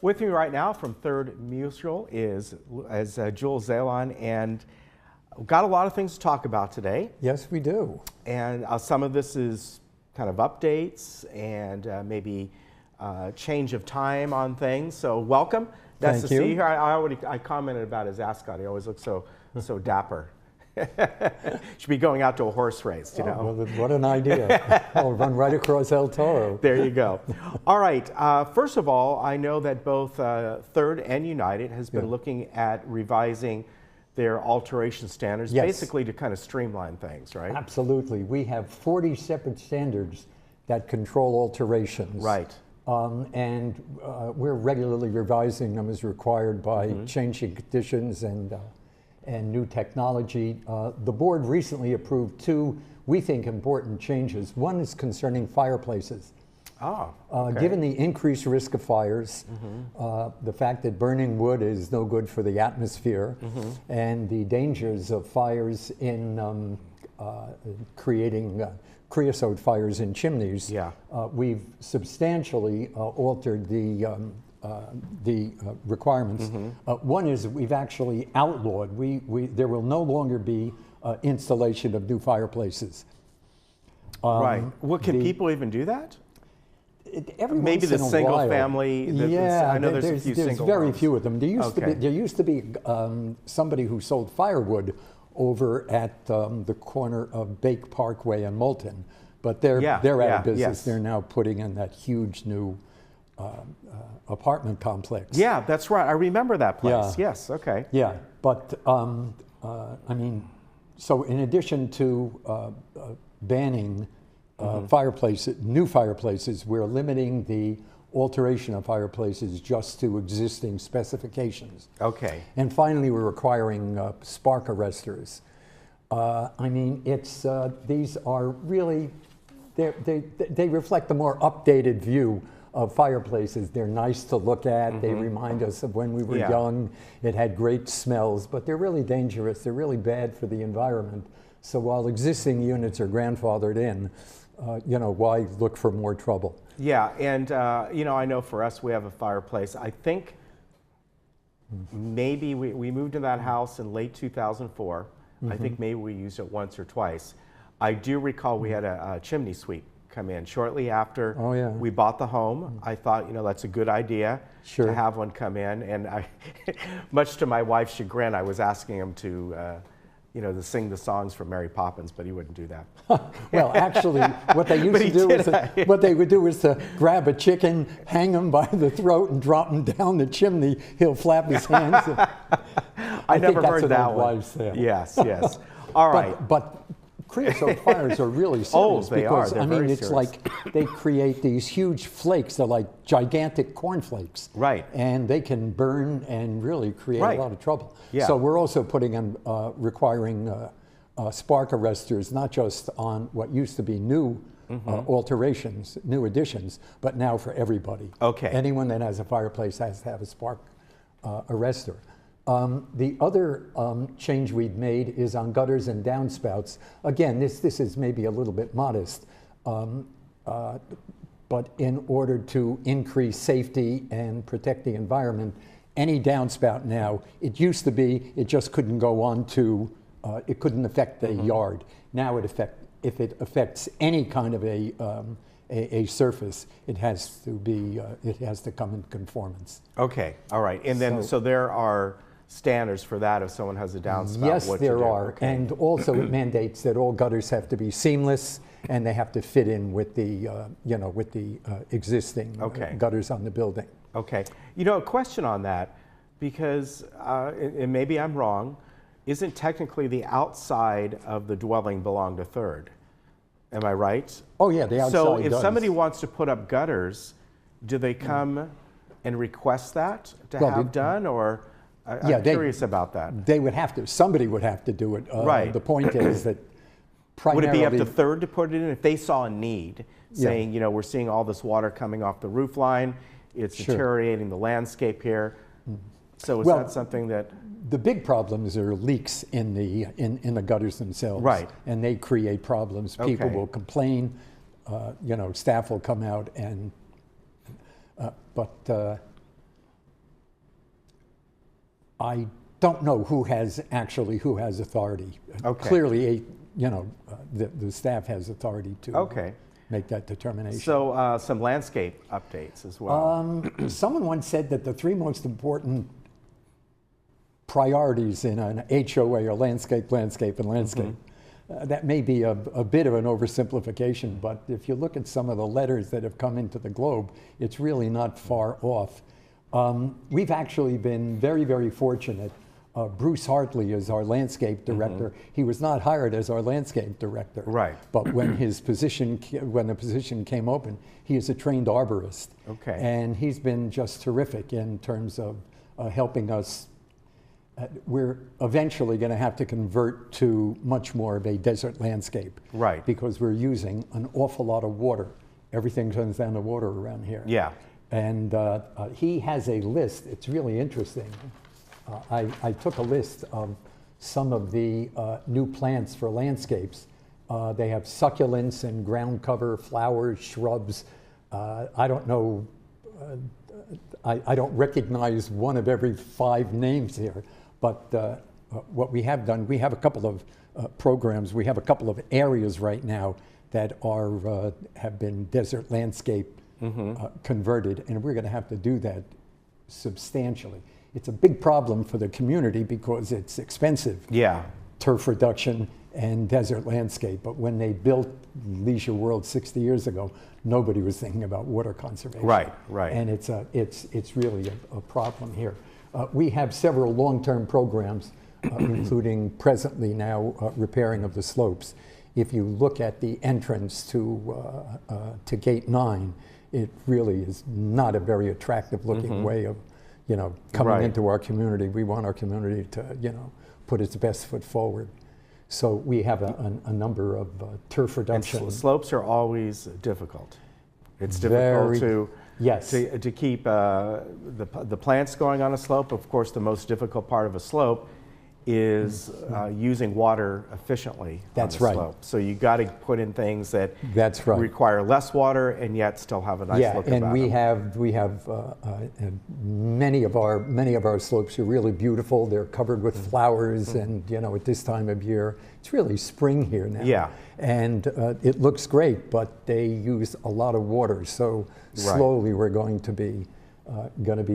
With me right now from Third Mutual is Jules Davis, and we've got a lot of things to talk about today. Yes, we do. And some of this is kind of updates and maybe change of time on things. So welcome. Nice to see you here. I commented about his ascot. He always looks so dapper. Should be going out to a horse race, you know. Well, what an idea. I'll run right across El Toro. There you go. All right. First of all, I know that both Third and United has been looking at revising their alteration standards, basically to kind of streamline things, right? Absolutely. We have 40 separate standards that control alterations. Right. And we're regularly revising them as required by changing conditions and new technology. The board recently approved two, we think, important changes. One is concerning fireplaces. Given the increased risk of fires, the fact that burning wood is no good for the atmosphere, and the dangers of fires in creating creosote fires in chimneys, we've substantially altered the requirements. One is we've actually outlawed, there will no longer be installation of new fireplaces. Right. Well, can people even do that? Maybe the single family. I know there's a few single very ones. few of them. There used to be somebody who sold firewood over at the corner of Bake Parkway and Moulton, but they're out of business. Yes. They're now putting in that huge new apartment complex. Yeah, that's right. I remember that place. Yes. Okay. Yeah, but I mean, so in addition to banning new fireplaces, we're limiting the alteration of fireplaces just to existing specifications. Okay. And finally, we're requiring spark arresters. I mean, these are really, they reflect a more updated view of fireplaces. They're nice to look at. They remind us of when we were young. It had great smells, but they're really dangerous. They're really bad for the environment. So while existing units are grandfathered in, why look for more trouble? Yeah, and I know for us, we have a fireplace. I think maybe we moved in that house in late 2004. I think maybe we used it once or twice. I do recall we had a chimney sweep come in shortly after we bought the home. I thought, that's a good idea to have one come in. And I, much to my wife's chagrin, I was asking him to sing the songs from Mary Poppins, but he wouldn't do that. Well, actually, what they used to do is what they would do is to grab a chicken, hang him by the throat, and drop him down the chimney. He'll flap his hands. I never heard that old one. Wives' tale. Yes. All right. But creosote fires are really serious because I mean, it's like they create these huge flakes. They're like gigantic cornflakes. Right. And they can burn and really create a lot of trouble. Yeah. So we're also putting in, requiring spark arresters, not just on what used to be new alterations, new additions, but now for everybody. Okay. Anyone that has a fireplace has to have a spark arrestor. The other change we've made is on gutters and downspouts. Again, this is maybe a little bit modest, but in order to increase safety and protect the environment, any downspout now, it used to be it just couldn't go on to, it couldn't affect the yard. Now if it affects any kind of a surface, it has to come in conformance. Okay, all right. And then, so there are standards for that if someone has a downspout? Yes, there are. Okay. And also it mandates that all gutters have to be seamless and they have to fit in with the, existing gutters on the building. Okay. A question on that, because, and maybe I'm wrong, isn't technically the outside of the dwelling belong to Third? Am I right? Oh yeah, the outside So if does. somebody wants to put up gutters, do they come and request that to have done, or? I'm curious about that. They would have to. Somebody would have to do it. Right. The point is that primarily... Would it be up to Third to put it in? If they saw a need, saying, we're seeing all this water coming off the roof line, it's deteriorating the landscape here. So is that something that... The big problems are leaks in the gutters themselves. Right. And they create problems. People will complain. Staff will come out and... I don't know who has authority. Okay. Clearly, the staff has authority to make that determination. So some landscape updates as well. Someone once said that the three most important priorities in an HOA are landscape, landscape, and landscape. That may be a bit of an oversimplification, but if you look at some of the letters that have come into the Globe, it's really not far off. We've actually been very, very fortunate. Bruce Hartley is our landscape director. He was not hired as our landscape director. Right. But when the position came open, he is a trained arborist. Okay. And he's been just terrific in terms of helping us. We're eventually going to have to convert to much more of a desert landscape. Right. Because we're using an awful lot of water. Everything comes down to water around here. Yeah. And he has a list. It's really interesting. I took a list of some of the new plants for landscapes. They have succulents and ground cover, flowers, shrubs. I don't know, I don't recognize one of every 5 names here, but what we have done, we have a couple of programs, we have a couple of areas right now that are have been desert landscape converted, and we're going to have to do that substantially. It's a big problem for the community because it's expensive. Yeah. Turf reduction and desert landscape. But when they built Leisure World 60 years ago, nobody was thinking about water conservation. Right, right. And it's really a problem here. We have several long-term programs, including presently now repairing of the slopes. If you look at the entrance to Gate 9, it really is not a very attractive looking way of coming into our community. We want our community to, put its best foot forward. So we have a number of turf reduction. Slopes are always difficult. It's difficult to keep the plants going on a slope. Of course, the most difficult part of a slope is using water efficiently on a slope. So you got to put in things that require less water and yet still have a nice look about them. And we have many of our slopes are really beautiful. They're covered with flowers, and at this time of year, it's really spring here now. Yeah. And it looks great, but they use a lot of water. So slowly we're going to be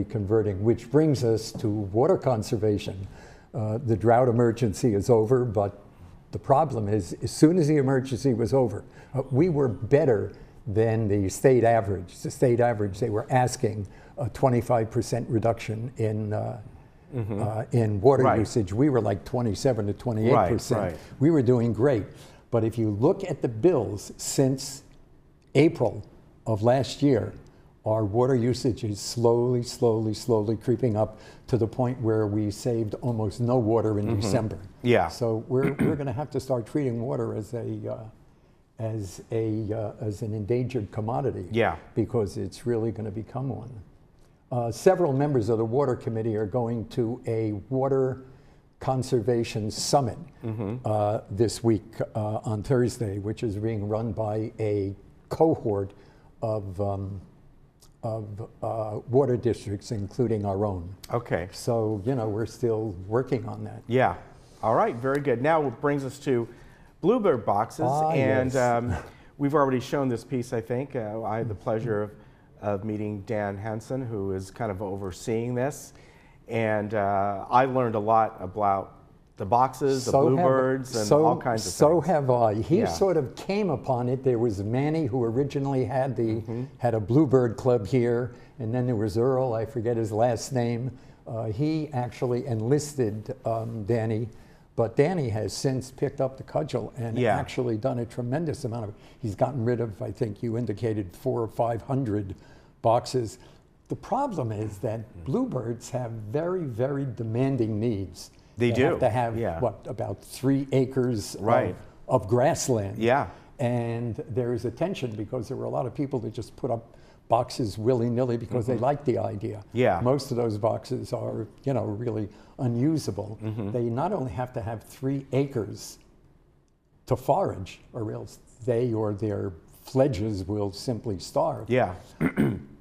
converting, which brings us to water conservation. The drought emergency is over, but the problem is, as soon as the emergency was over, we were better than the state average. The state average, they were asking a 25% reduction in water usage. We were like 27 to 28%. We were doing great. But if you look at the bills since April of last year, our water usage is slowly creeping up to the point where we saved almost no water in December. Yeah. So we're going to have to start treating water as an endangered commodity. Yeah. Because it's really going to become one. Several members of the Water Committee are going to a water conservation summit this week on Thursday, which is being run by a cohort of water districts, including our own. Okay. So, we're still working on that. Yeah. All right, very good. Now it brings us to Bluebird Boxes. We've already shown this piece, I think. I had the pleasure of meeting Dan Henson, who is kind of overseeing this. And I learned a lot about the boxes, the bluebirds, and all kinds of things. So have I. He sort of came upon it. There was Manny, who originally had had a Bluebird club here, and then there was Earl, I forget his last name. He actually enlisted Danny, but Danny has since picked up the cudgel and actually done a tremendous amount of it. He's gotten rid of, I think you indicated, 400 or 500 boxes. The problem is that bluebirds have very, very demanding needs. They do. Have to have, about 3 acres of grassland. Yeah. And there is a tension because there were a lot of people that just put up boxes willy-nilly because they like the idea. Yeah. Most of those boxes are, really unusable. They not only have to have 3 acres to forage, or else they or their fledges will simply starve. Yeah.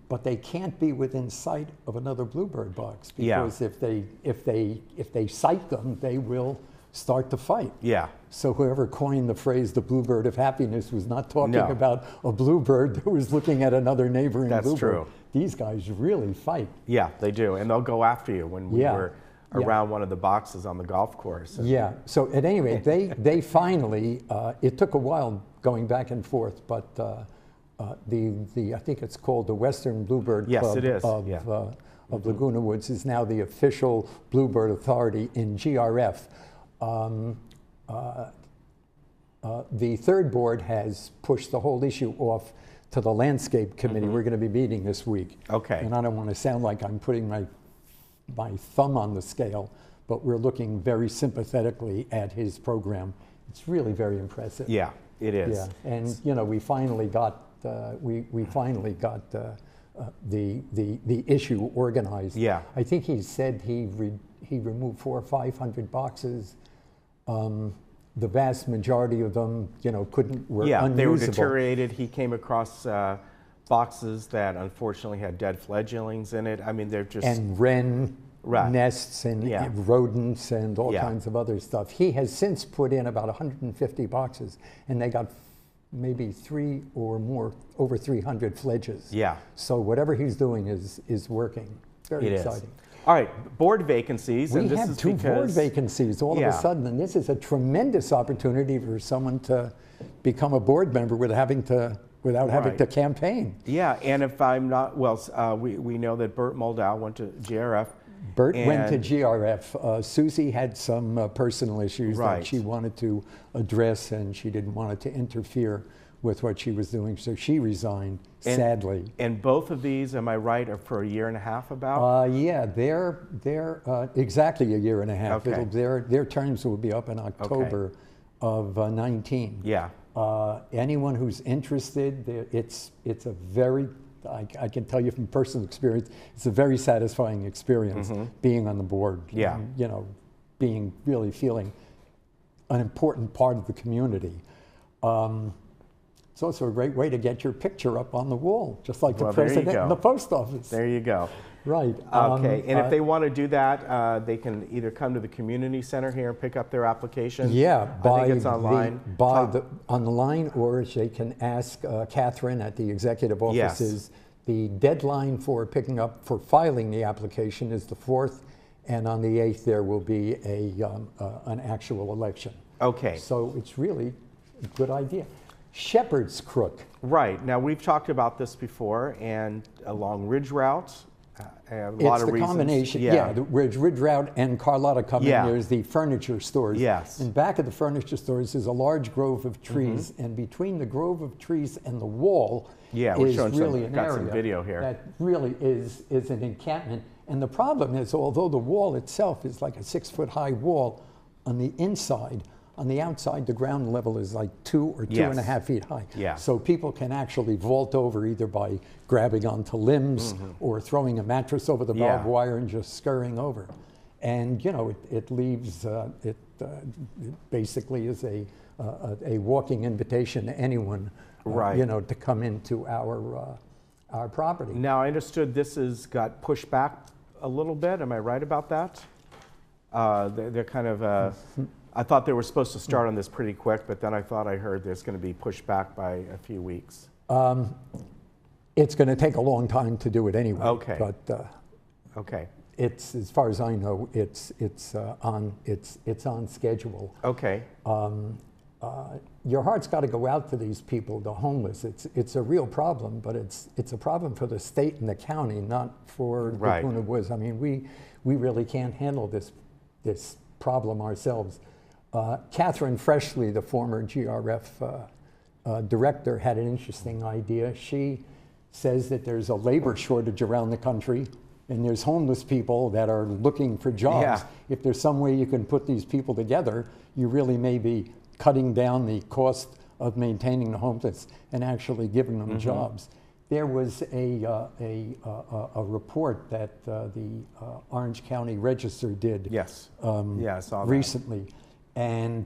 but they can't be within sight of another Bluebird box, because if they sight them, they will start to fight. Yeah. So whoever coined the phrase "the Bluebird of happiness" was not talking about a bluebird that was looking at another neighboring bluebird. That's true. These guys really fight. Yeah, they do, and they'll go after you. When we were around one of the boxes on the golf course. Yeah. So at any rate, they finally. It took a while going back and forth, but I think it's called the Western Bluebird Club it is. Of Laguna Woods is now the official Bluebird Authority in GRF. The third board has pushed the whole issue off to the landscape committee. We're going to be meeting this week. Okay. And I don't want to sound like I'm putting my thumb on the scale, but we're looking very sympathetically at his program. It's really very impressive. Yeah, it is. Yeah, and you know, we finally got the issue organized. Yeah. I think he said he removed 400 or 500 boxes. The vast majority of them, you know, were unusable. They were deteriorated. He came across boxes that unfortunately had dead fledglings in it. I mean, they're just... And wren nests and rodents and all kinds of other stuff. He has since put in about 150 boxes, and they got maybe 3 or more, over 300 fledges. Yeah. So whatever he's doing is working. Very exciting. All right, board vacancies. We have 2 board vacancies all of a sudden, and this is a tremendous opportunity for someone to become a board member without having to campaign. Yeah, and if I'm not, we know that Bert Moldow went to GRF. Bert went to GRF. Susie had some personal issues that she wanted to address, and she didn't want it to interfere with what she was doing, so she resigned, sadly. And both of these, am I right, are for a year and a half about? Yeah, they're exactly a year and a half. Okay. Their terms will be up in October of 19. Yeah. Anyone who's interested, it's a very, I can tell you from personal experience, it's a very satisfying experience being on the board. Yeah. And, you know, feeling an important part of the community. It's also a great way to get your picture up on the wall, just like the president and the post office. There you go. Right. Okay, and if they want to do that, they can either come to the community center here and pick up their application. Yeah, I think it's online. On the line, or they can ask Catherine at the executive offices. Yes. The deadline for filing the application is the 4th, and on the 8th there will be an actual election. Okay. So it's really a good idea. Shepherd's Crook. Right. Now, we've talked about this before, and along Ridge Route, a lot of reasons. It's the combination, the Ridge Route and Carlotta come in. There's the furniture stores. Yes. In back of the furniture stores is a large grove of trees, and between the grove of trees and the wall is really an area some video here. That really is an encampment. And the problem is, although the wall itself is like a 6-foot-high wall, on the inside, on the outside, the ground level is like 2 or 2.5 feet high. Yeah. So people can actually vault over either by grabbing onto limbs or throwing a mattress over the barbed wire and just scurrying over. And you know, it leaves it basically is a walking invitation to anyone, you know, to come into our property. Now, I understood this has got pushed back a little bit. Am I right about that? They're kind of. I thought they were supposed to start on this pretty quick, but then I thought I heard there's going to be pushed back by a few weeks. It's going to take a long time to do it anyway. Okay. But okay. It's, as far as I know, it's on schedule. Okay. Your heart's got to go out to these people, the homeless. It's a real problem, but it's a problem for the state and the county, not for Laguna Woods. I mean, we really can't handle this problem ourselves. Catherine Freshley, the former GRF director, had an interesting idea. She says that there's a labor shortage around the country, and there's homeless people that are looking for jobs. Yeah. If there's some way you can put these people together, you really may be cutting down the cost of maintaining the homeless and actually giving them jobs. There was a report that the Orange County Register did I saw that. recently, and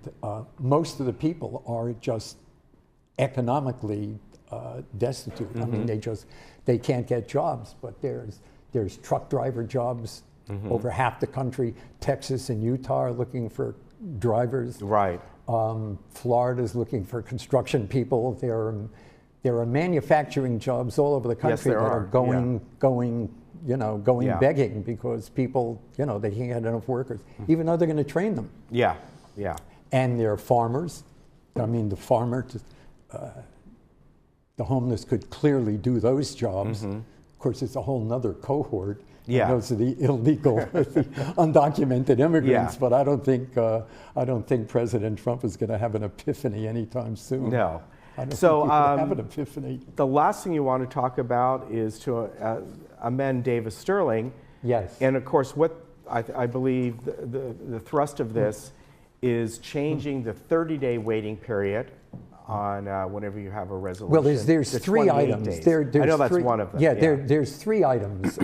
most of the people are just economically destitute. I mean, they can't get jobs, but there's truck driver jobs over half the country. Texas and Utah are looking for drivers. Right. Florida's looking for construction people. There are manufacturing jobs all over the country that are going begging because people, they can't get enough workers, even though they're going to train them. Yeah, yeah. And there are farmers. I mean, the homeless could clearly do those jobs. Of course, it's a whole nother cohort. Yeah. Those are the illegal, the undocumented immigrants. Yeah. But I don't think President Trump is going to have an epiphany anytime soon. No. I don't think he could have an epiphany. The last thing you want to talk about is to amend Davis Sterling. Yes. And of course, what I believe the thrust of this is changing the 30-day waiting period on whenever you have a resolution. Well, there's three items. I know that's one of them. Yeah, there's three items.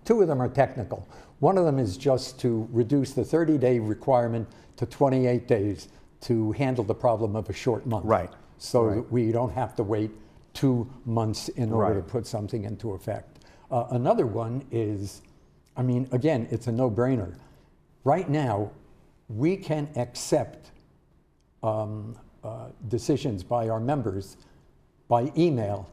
Two of them are technical. One of them is just to reduce the 30-day requirement to 28 days to handle the problem of a short month. Right. So that we don't have to wait 2 months in order to put something into effect. Another one is, I mean, again, it's a no-brainer. Right now, we can accept decisions by our members by email,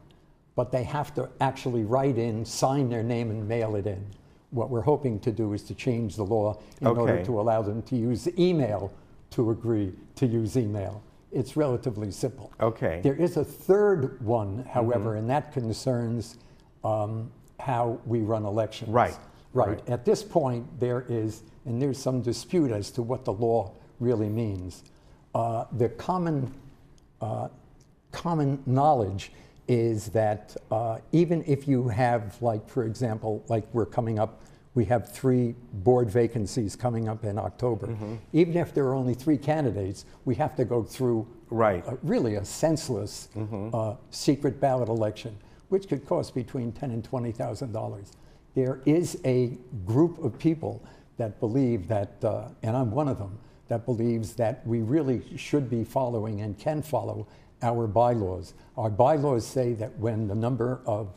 but they have to actually write in, sign their name, and mail it in. What we're hoping to do is to change the law in order to allow them to use email to agree to use email. It's relatively simple. Okay. There is a third one, however, and that concerns how we run elections. Right. Right. At this point, there's some dispute as to what the law really means. The common knowledge is that even if you have, like, for example, like we have 3 board vacancies coming up in October. Even if there are only 3 candidates, we have to go through really a senseless secret ballot election, which could cost between $10,000 and $20,000. There is a group of people that believe that, and I'm one of them, that believes that we really should be following and can follow our bylaws. Our bylaws say that when the number of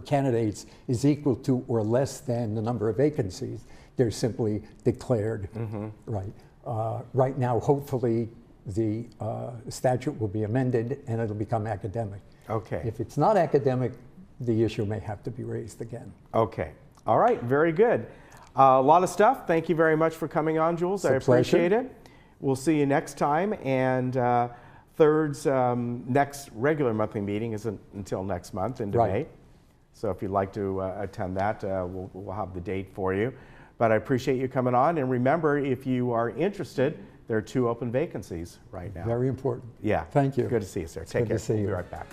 candidates is equal to or less than the number of vacancies, they're simply declared. Right. Right now, hopefully, the statute will be amended and it'll become academic. Okay. If it's not academic, the issue may have to be raised again. Okay. All right. Very good. A lot of stuff. Thank you very much for coming on, Jules. I appreciate it. We'll see you next time. And Third's next regular monthly meeting isn't until next month into May. So if you'd like to attend that, we'll have the date for you. But I appreciate you coming on. And remember, if you are interested, there are 2 open vacancies right now. Very important. Yeah. Thank you. Good to see you, sir. It's Take care. Good to see you. We'll be right back.